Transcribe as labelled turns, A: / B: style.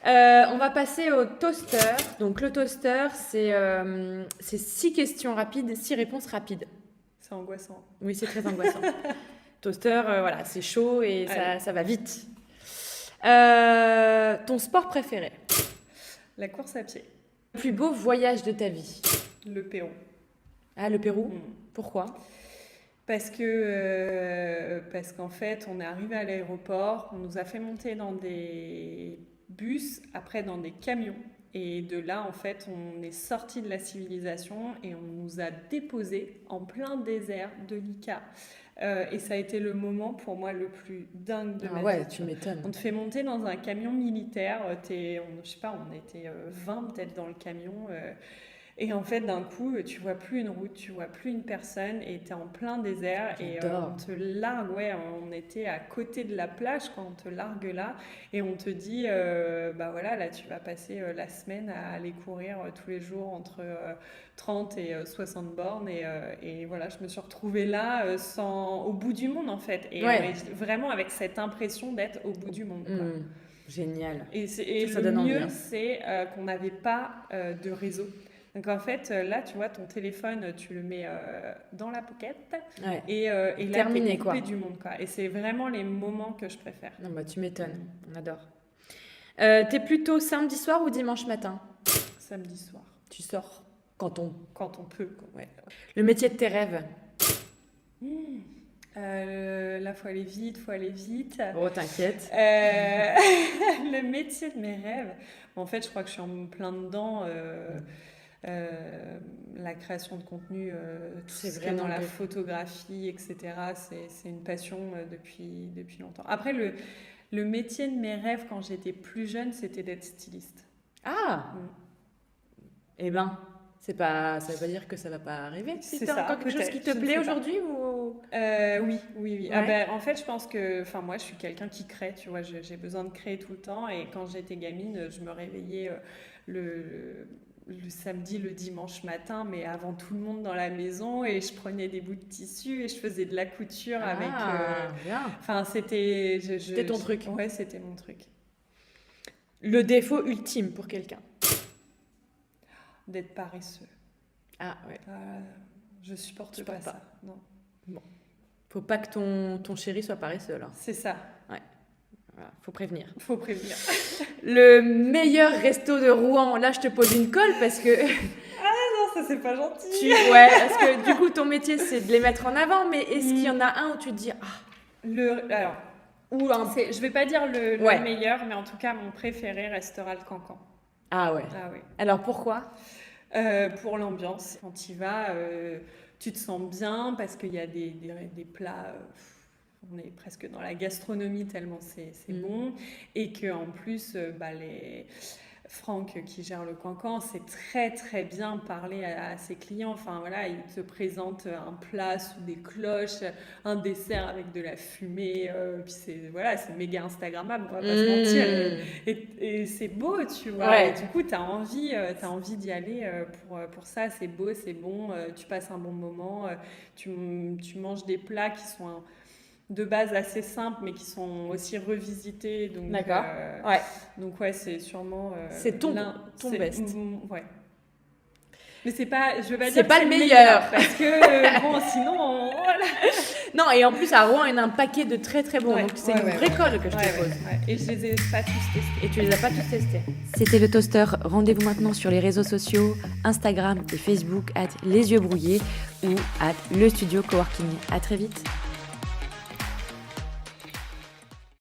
A: On va passer au toaster. Donc le toaster, c'est 6 questions rapides, 6 réponses rapides.
B: C'est angoissant.
A: Oui, c'est très angoissant. Toaster, voilà, c'est chaud et ça va vite. Ton sport préféré?
B: La course à pied.
A: Le plus beau voyage de ta vie?
B: Le Pérou.
A: Ah, le Pérou? Pourquoi?
B: Parce qu'en fait, on est arrivé à l'aéroport, on nous a fait monter dans des bus, après dans des camions. Et de là, en fait, on est sorti de la civilisation et on nous a déposés en plein désert de l'Ica. Et ça a été le moment pour moi le plus dingue de ma vie.
A: Ouais, tu m'étonnes.
B: On te fait monter dans un camion militaire, je sais pas, on était 20 peut-être dans le camion. Et en fait, d'un coup, tu vois plus une route, tu vois plus une personne et tu es en plein désert. Et on te largue, on était à côté de la plage quand on te largue là. Et on te dit, bah voilà, là tu vas passer la semaine à aller courir tous les jours entre 30 et 60 bornes. Et voilà, je me suis retrouvée là au bout du monde en fait. Et vraiment avec cette impression d'être au bout du monde. Quoi.
A: Génial.
B: Et ça le mieux, c'est qu'on n'avait pas de réseau. Donc en fait, là, tu vois, ton téléphone, tu le mets dans la pocket et là, t'es coupé du monde. Quoi. Et c'est vraiment les moments que je préfère.
A: Non, bah, tu m'étonnes, on adore. T'es plutôt samedi soir ou dimanche matin?
B: Samedi soir.
A: Tu sors quand on
B: peut. Ouais.
A: Le métier de tes rêves?
B: Là, faut aller vite.
A: Oh, t'inquiète.
B: Le métier de mes rêves. En fait, je crois que je suis en plein dedans. La création de contenu, tout ce qui est dans la photographie, etc. C'est une passion depuis longtemps. Après, le métier de mes rêves quand j'étais plus jeune, c'était d'être styliste.
A: Ah Eh ben, ça veut pas dire que ça va pas arriver.
B: C'est ça,
A: encore quelque chose qui te plaît aujourd'hui ou...
B: Oui.
A: Ouais.
B: Ah ben, en fait, je pense que, moi, je suis quelqu'un qui crée, tu vois, j'ai besoin de créer tout le temps. Et quand j'étais gamine, je me réveillais le samedi, le dimanche matin, mais avant tout le monde dans la maison, et je prenais des bouts de tissu et je faisais de la couture avec...
A: bien.
B: Enfin, c'était...
A: C'était ton truc.
B: Ouais, c'était mon truc.
A: Le défaut ultime pour quelqu'un?
B: D'être paresseux.
A: Ah, ouais.
B: Je supporte pas ça. Non.
A: Bon. Faut pas que ton chéri soit paresseux, alors.
B: C'est ça.
A: Ouais. Voilà, faut prévenir.
B: Le
A: meilleur resto de Rouen, là je te pose une colle parce que...
B: Ah non, ça c'est pas gentil.
A: Parce que du coup ton métier c'est de les mettre en avant, mais est-ce qu'il y en a un où tu te dis...
B: Je vais pas dire le meilleur, mais en tout cas mon préféré restera le Cancan.
A: Ah ouais. Alors pourquoi?
B: Pour l'ambiance. Quand tu y vas, tu te sens bien parce qu'il y a des plats... on est presque dans la gastronomie tellement c'est bon. Et qu'en plus, Franck qui gère le Cancan, c'est très très bien parler à ses clients. Enfin voilà, il te présente un plat sous des cloches, un dessert avec de la fumée. Puis c'est méga Instagrammable, on va pas se mentir. Et c'est beau, tu vois.
A: Ouais.
B: Et du coup, t'as envie d'y aller pour ça. C'est beau, c'est bon. Tu passes un bon moment. Tu manges des plats qui sont de base assez simples, mais qui sont aussi revisités. Donc,
A: d'accord.
B: Donc c'est sûrement...
A: c'est ton best.
B: Ouais. Mais c'est pas... Je veux pas dire
A: c'est
B: que
A: pas
B: c'est
A: le meilleur.
B: Parce que, sinon... Voilà.
A: Non, et en plus, à Rouen, il y en a un paquet de très très bons. Donc c'est une vraie colle que je te pose.
B: Et je les ai pas tous testés.
A: Et tu les as pas tous testés.
C: C'était le Toaster. Rendez-vous maintenant sur les réseaux sociaux, Instagram et Facebook @lesyeuxbrouillés ou @le studio coworking. À très vite.